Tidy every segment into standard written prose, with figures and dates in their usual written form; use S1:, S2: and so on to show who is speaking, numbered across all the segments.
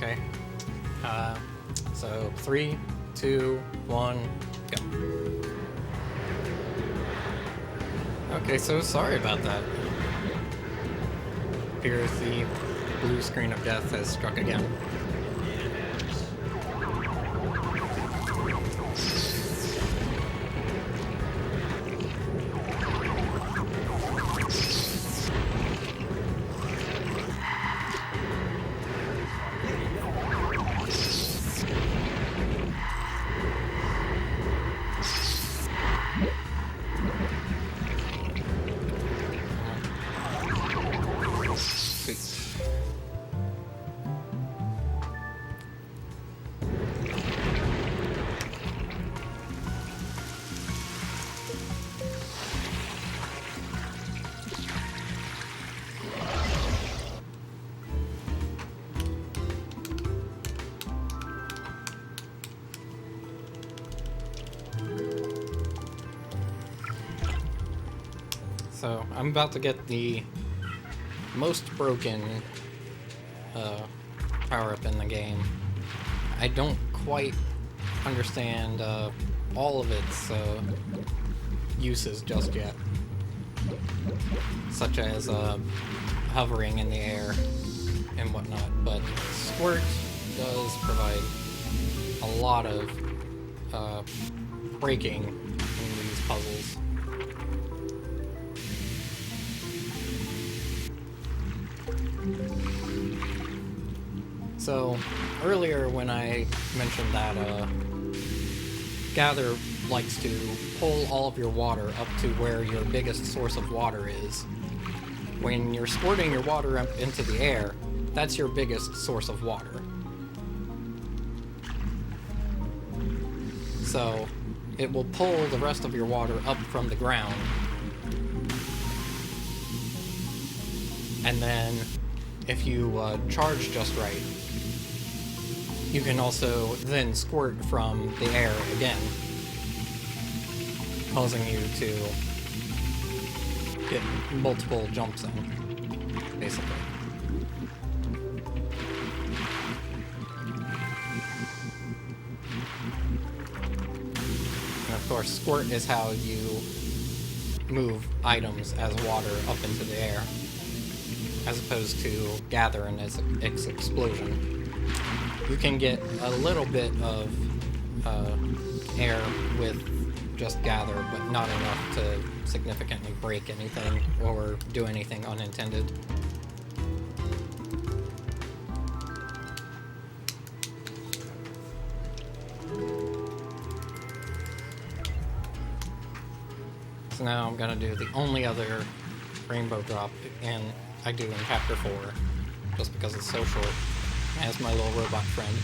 S1: Okay. So 3, 2, 1, go. Okay, so sorry about that. Appears the blue screen of death has struck again. So, I'm about to get the most broken power-up in the game. I don't quite understand all of its uses just yet. Such as hovering in the air and whatnot, but Squirt does provide a lot of breaking in these puzzles. So, earlier when I mentioned that Gather likes to pull all of your water up to where your biggest source of water is, when you're squirting your water up into the air, that's your biggest source of water. So, it will pull the rest of your water up from the ground, and then if you charge just right, you can also then squirt from the air again, causing you to get multiple jumps in, basically. And of course, squirt is how you move items as water up into the air, as opposed to gather and its explosion. You can get a little bit of air with just gather, but not enough to significantly break anything or do anything unintended. So now I'm gonna do the only other rainbow drop, and I do in Chapter 4, just because it's so short, as my little robot friend.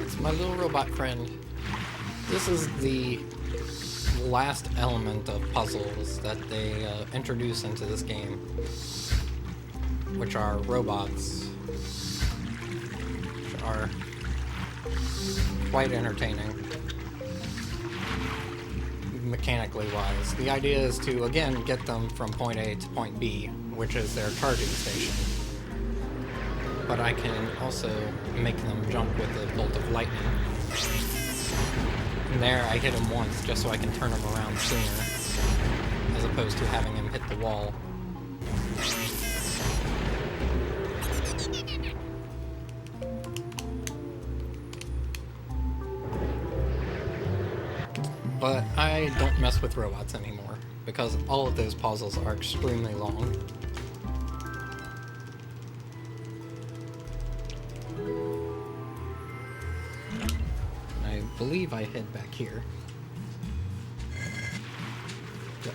S1: It's my little robot friend. This is the last element of puzzles that they introduce into this game, which are robots, which are quite entertaining, mechanically wise. The idea is to, again, get them from point A to point B, which is their charging station. But I can also make them jump with a bolt of lightning. And there, I hit him once just so I can turn him around sooner, as opposed to having him hit the wall. But I don't mess with robots anymore, because all of those puzzles are extremely long. I believe I head back here. Yep.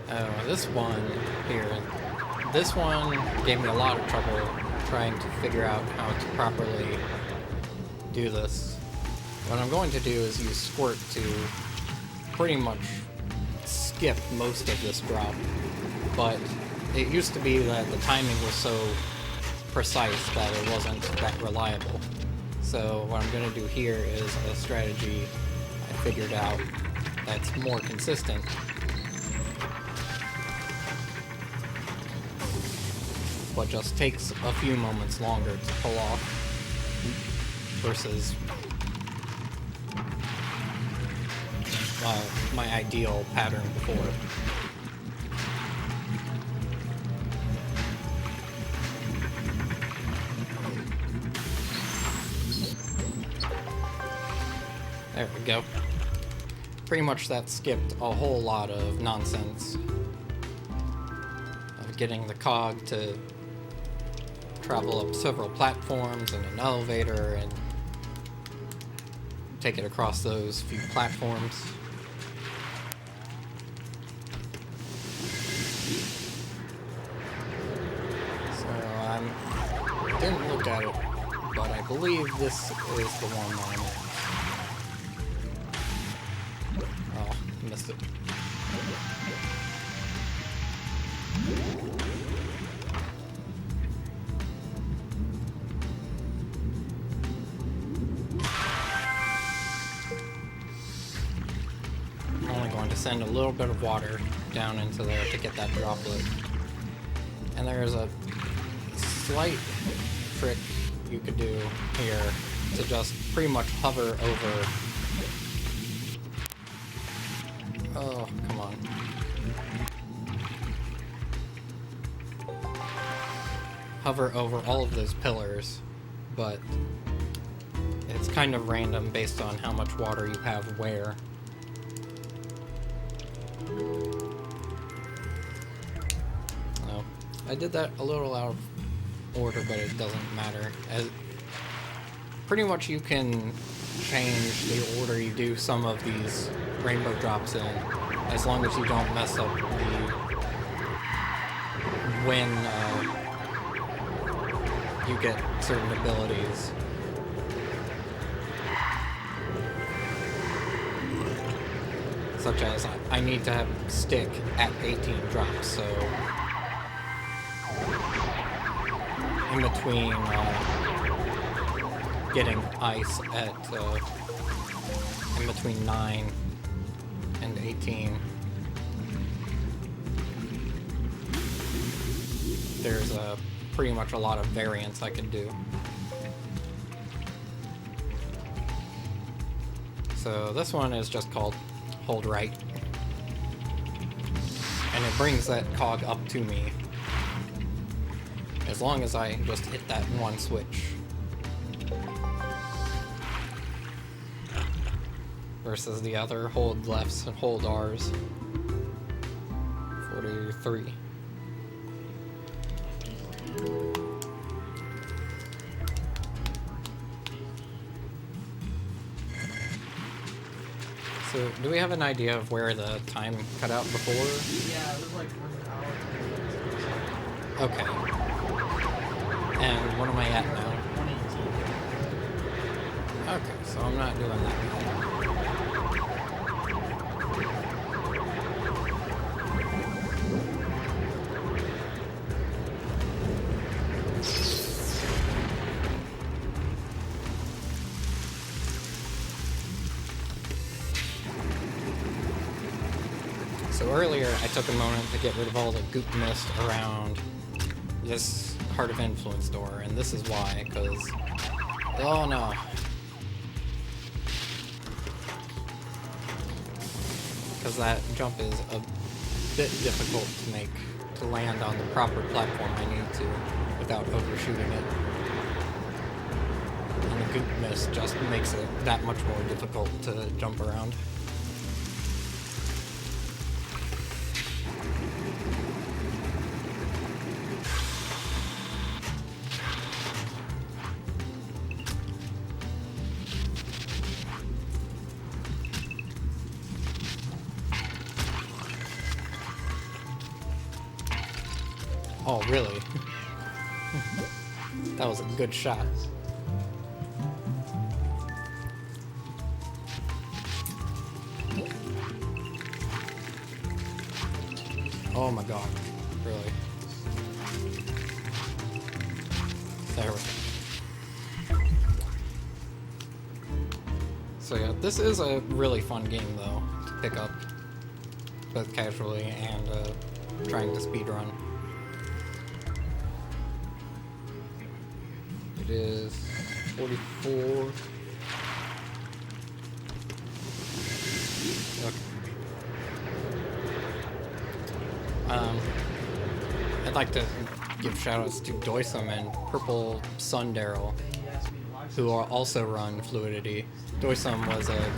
S1: Oh, this one here. This one gave me a lot of trouble trying to figure out how to properly do this. What I'm going to do is use Squirt to pretty much skip most of this drop, but it used to be that the timing was so precise that it wasn't that reliable. So what I'm going to do here is a strategy I figured out that's more consistent. But just takes a few moments longer to pull off versus my ideal pattern before. There we go. Pretty much that skipped a whole lot of nonsense of getting the cog to travel up several platforms and an elevator and take it across those few platforms. So I didn't look at it, but I believe this is the one that I'm in. Oh, missed it. I'm only going to send a little bit of water down into there to get that droplet. And there's a slight trick you could do here to just pretty much hover over. Oh, come on. Hover over all of those pillars, but it's kind of random based on how much water you have where. Oh, I did that a little out of order, but it doesn't matter. Pretty much you can change the order you do some of these rainbow drops in, as long as you don't mess up when you get certain abilities. Such as, I need to have stick at 18 drops, so in between getting ice at in between 9 and 18, there's pretty much a lot of variance I can do. So this one is just called Hold Right, and it brings that cog up to me as long as I just hit that one switch. Versus the other hold lefts and hold R's. 43. So, do we have an idea of where the time cut out before?
S2: Yeah, it was like 1 hour.
S1: Okay. And what am I at now?
S2: 118.
S1: Okay, so I'm not doing that bad. So earlier, I took a moment to get rid of all the goop mist around this Heart of Influence door, and this is why, because... Oh no. Because that jump is a bit difficult to make, to land on the proper platform I need to, without overshooting it. And the goop mist just makes it that much more difficult to jump around. Oh, really? That was a good shot. Oh my god. Really? There we go. So yeah, this is a really fun game though to pick up, both casually and trying to speedrun. It is 44. Okay. I'd like to give shoutouts to Doisum and Purple Sundaryl, who also run Fluidity. Doisum was a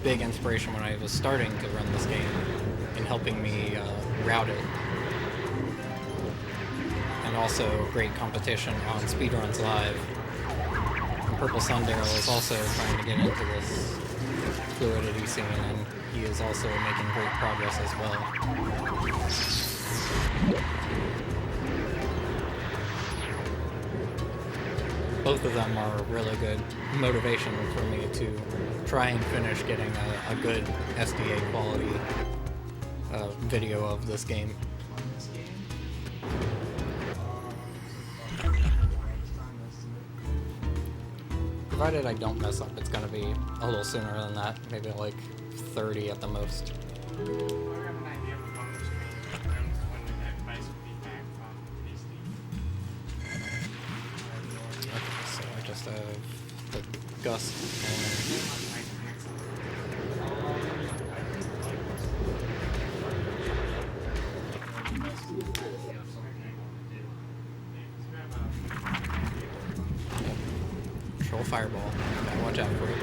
S1: big inspiration when I was starting to run this game in helping me route it. And also great competition on Speedruns Live. And Purple Sundaryl is also trying to get into this Fluidity scene, and he is also making great progress as well. Both of them are really good motivation for me to try and finish getting a good SDA quality video of this game. Provided I don't mess up, it's gonna be a little sooner than that, maybe like 30 at the most. Just the gust and control fireball. Gotta watch out for it.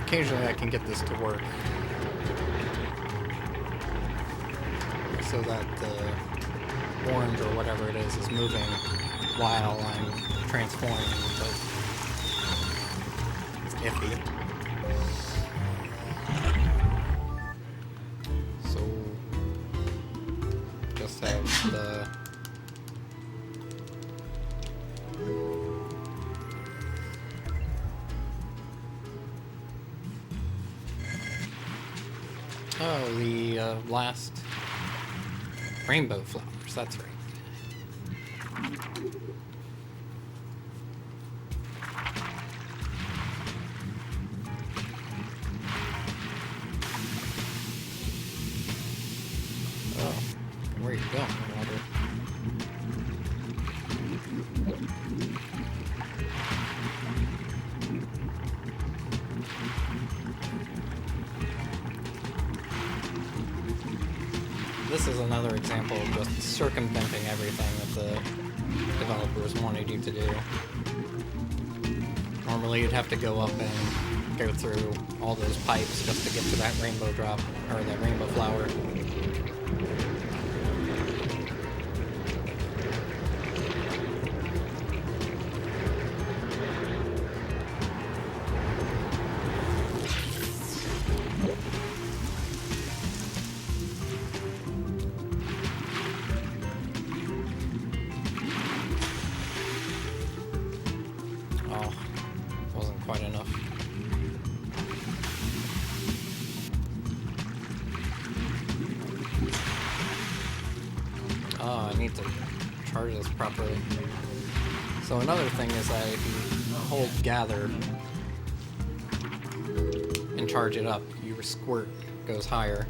S1: Occasionally I can get this to work so that the orange or whatever it is moving while I'm transforming, but it's iffy. So just have the last rainbow flowers, that's right. Oh, where are you going, water? This is another example of just circumventing everything that the developers wanted you to do. Normally you'd have to go up and go through all those pipes just to get to that rainbow drop, or that rainbow flower. Quite enough. Oh, I need to charge this properly. So another thing is that if you hold gather and charge it up, your squirt goes higher.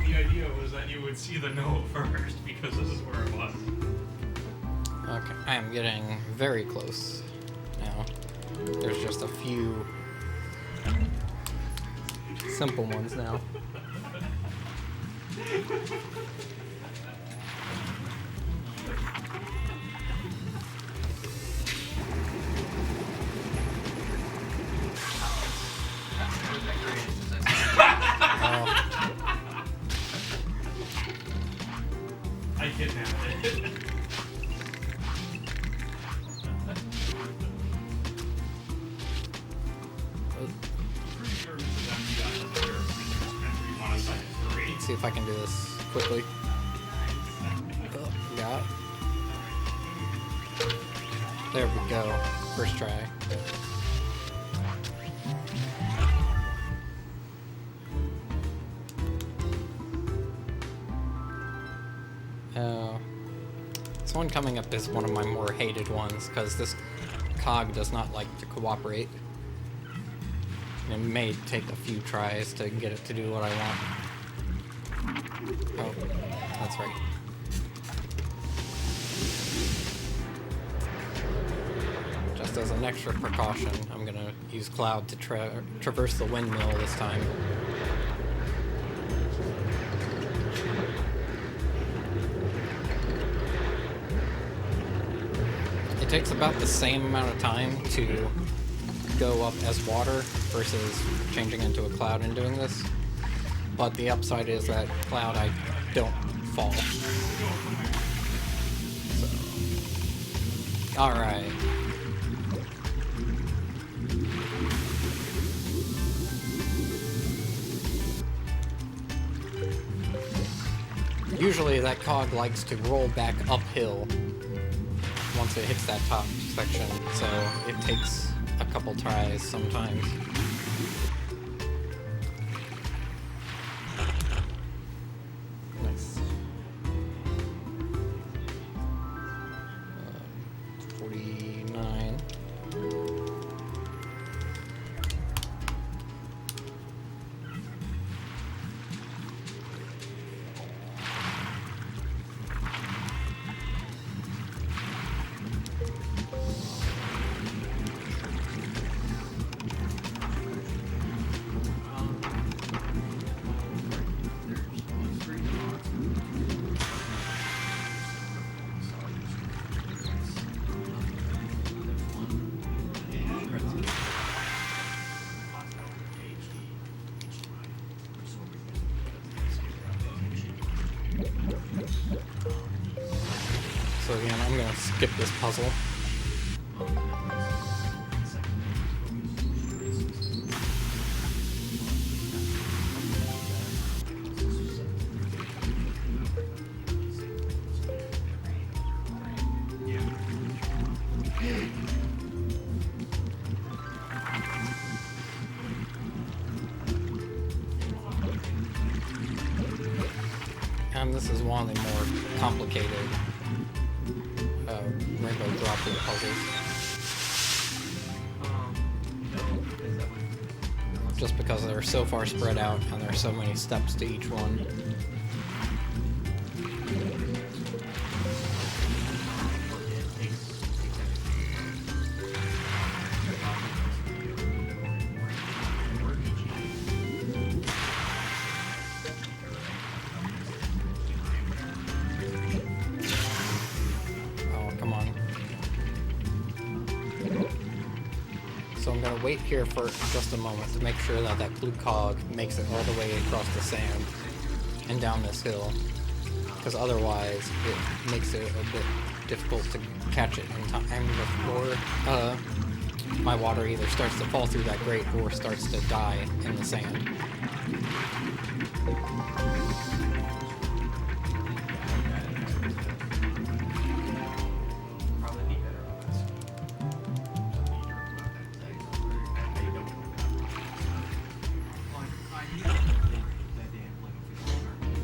S2: The idea was that you would see the note first, because this is where it was.
S1: Okay, I am getting very close now. There's just a few simple ones now.
S2: I kidnapped it. Pretty sure it's a done job. We want to sign it free.
S1: Let's see if I can do this quickly. Oh, got it. There we go. First try. This one coming up is one of my more hated ones, because this cog does not like to cooperate. And it may take a few tries to get it to do what I want. Oh, that's right. Just as an extra precaution, I'm gonna use Cloud to traverse the windmill this time. It takes about the same amount of time to go up as water versus changing into a cloud and doing this. But the upside is that cloud I don't fall. So. Alright. Usually that cog likes to roll back uphill once it hits that top section, so it takes a couple tries sometimes. Nice. 49. So again, I'm gonna skip this puzzle. And this is one of the more complicated rainbow droplet puzzles. Just because they're so far spread out and there are so many steps to each one. So I'm going to wait here for just a moment to make sure that that blue cog makes it all the way across the sand and down this hill, because otherwise it makes it a bit difficult to catch it in time before my water either starts to fall through that grate or starts to die in the sand.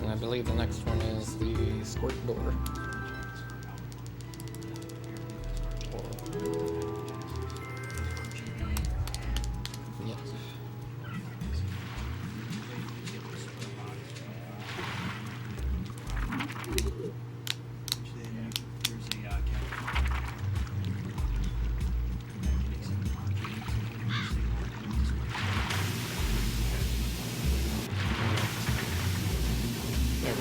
S1: I believe the next one is the squirt door. Yep. There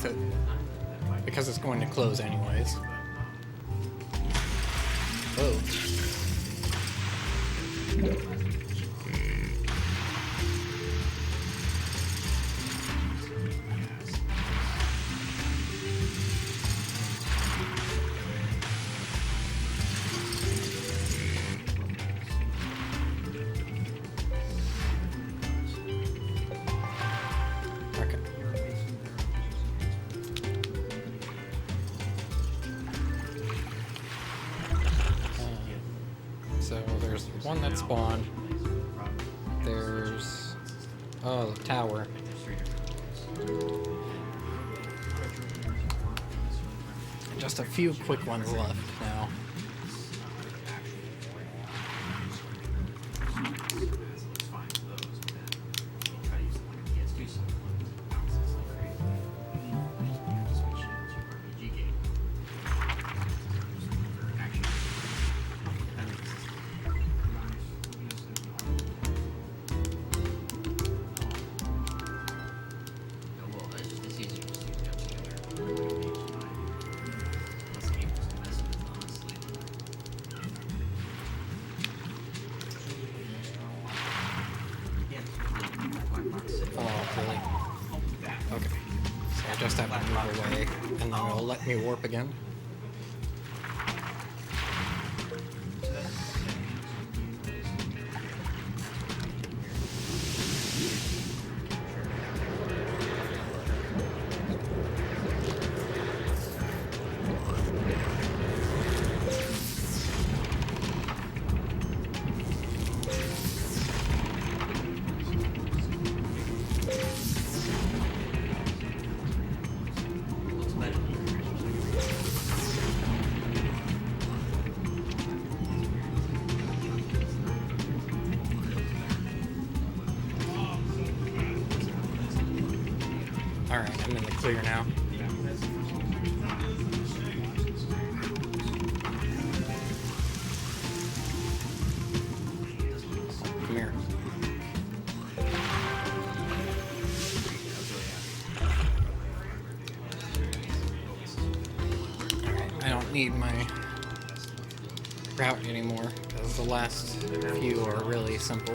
S1: underneath it, because it's going to close anyways. Oh. So there's one that spawned. There's... oh, the tower. Just a few quick ones left now. Oh, really? Okay. So I just have to move away, and then it'll let me warp again. Alright, I'm in the clear now. Come here. Alright, I don't need my route anymore, because the last few are really simple.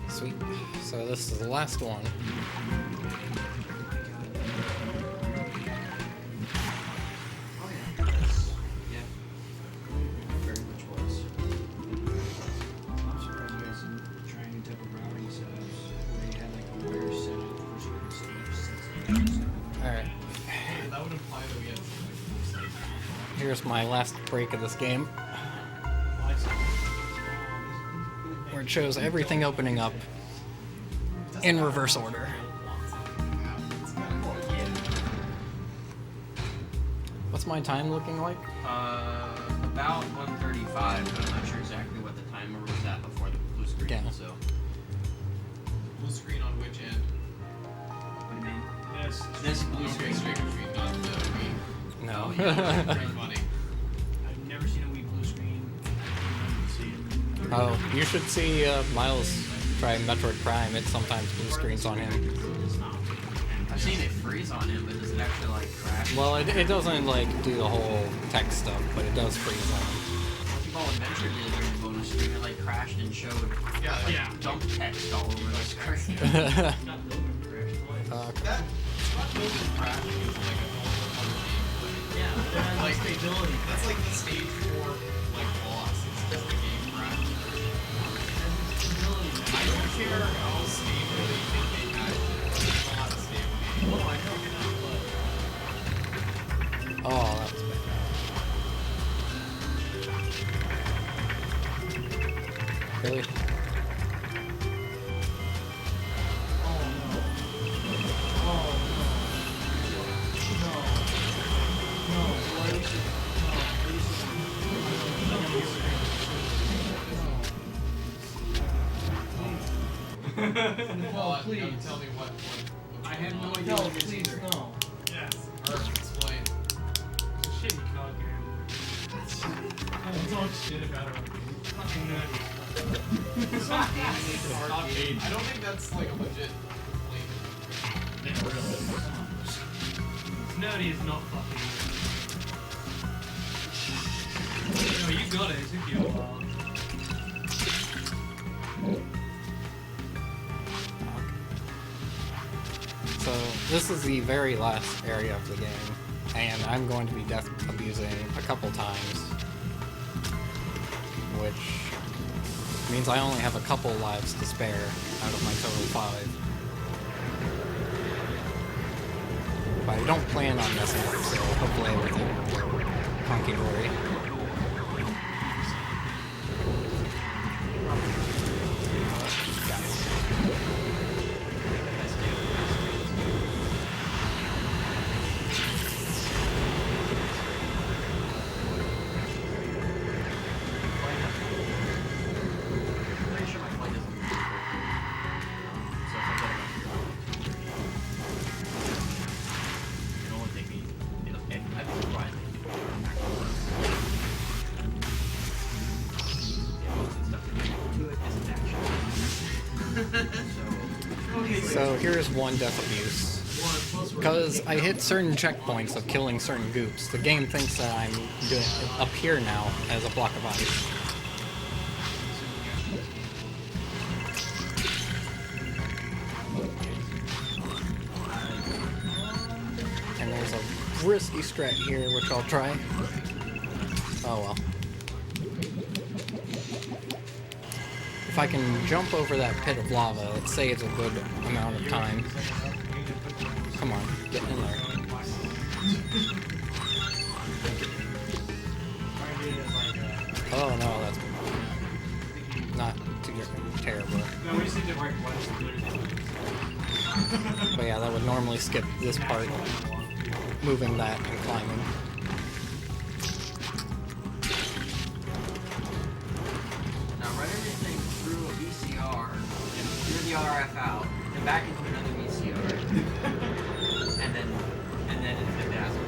S1: Sweet. So this is the last one. Alright. Here's my last break of this game, where it shows everything opening up in reverse order. What's my time looking like?
S3: About 1:35, but I'm not sure exactly what the timer was at before the blue screen.
S1: Yeah.
S3: So.
S2: Blue screen on which end?
S3: What do you mean?
S2: This blue screen, not the green.
S1: No.
S4: Oh, yeah, that's funny.
S5: I've never seen a Wii blue screen. I see it.
S1: Oh, you should see Miles try Metroid Prime. It sometimes blue screens on him.
S5: It's not.
S3: I've seen it freeze on him, but does it actually like crash?
S1: Well, it doesn't like do the whole text stuff, but it does freeze on him.
S3: Pokeball Adventure did during the bonus stream. It like crashed and showed
S4: Yeah, like,
S5: Yeah.
S3: dump text all over the screen.
S5: Not building crash twice.
S4: that building crash is like a normal other game.
S5: Yeah, but it has
S4: Like,
S5: stability.
S4: that's like the stage 4 like boss. It's just the game crash.
S5: Stability.
S4: I don't care how stable they think they had it. It's not a stable game.
S5: Oh, I know.
S1: Oh, that was bad. Really?
S5: Oh no. Oh no. No. No. Why you should. No.
S4: Well,
S5: please.
S4: tell me what
S5: I have no idea.
S4: No,
S5: what you're
S4: please,
S5: saying.
S4: no.
S2: Yes.
S4: Or explain.
S2: It's a shitty cog game. Don't talk shit about it. Fucking nutty.
S4: It's not arcade. I don't think that's like a legit complaint.
S2: Yeah, really. Nerdy is not fucking nerdy. No, you got it. It took you a while.
S1: So this is the very last area of the game, and I'm going to be death abusing a couple times, which means I only have a couple lives to spare out of my total 5. But I don't plan on messing up, so hopefully everything will go honky-dory.
S3: Pretty sure my flight doesn't move. So if I get it, it'll only take me. I'd be surprised if you most of the stuff that you do to it isn't action.
S1: So here's one death abuse. Because I hit certain checkpoints of killing certain goops, the game thinks that I'm doing up here now as a block of ice. And there's a risky strat here, which I'll try. Oh well. If I can jump over that pit of lava, it saves a good amount of time. Come on, get in there. Oh no, that's not too terrible.
S2: No, we just need to write once.
S1: But yeah, that would normally skip this part, moving that and climbing.
S3: Now run everything through a VCR, through the RF out, and back into another VCR, and then it's the dazzle.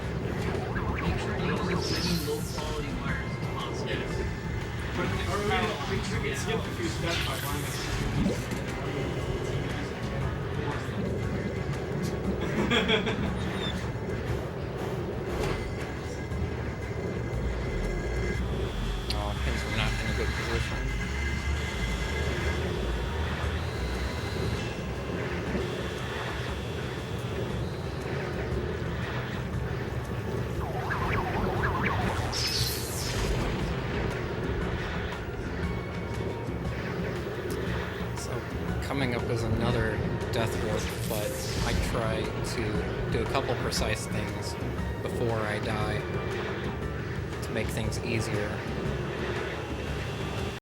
S5: Make sure to use as many low quality wires as possible.
S2: But we can skip a few steps by buying
S1: Oh, things are not in a good position. So, coming up is another death warp, but I try to do a couple precise things before I die to make things easier.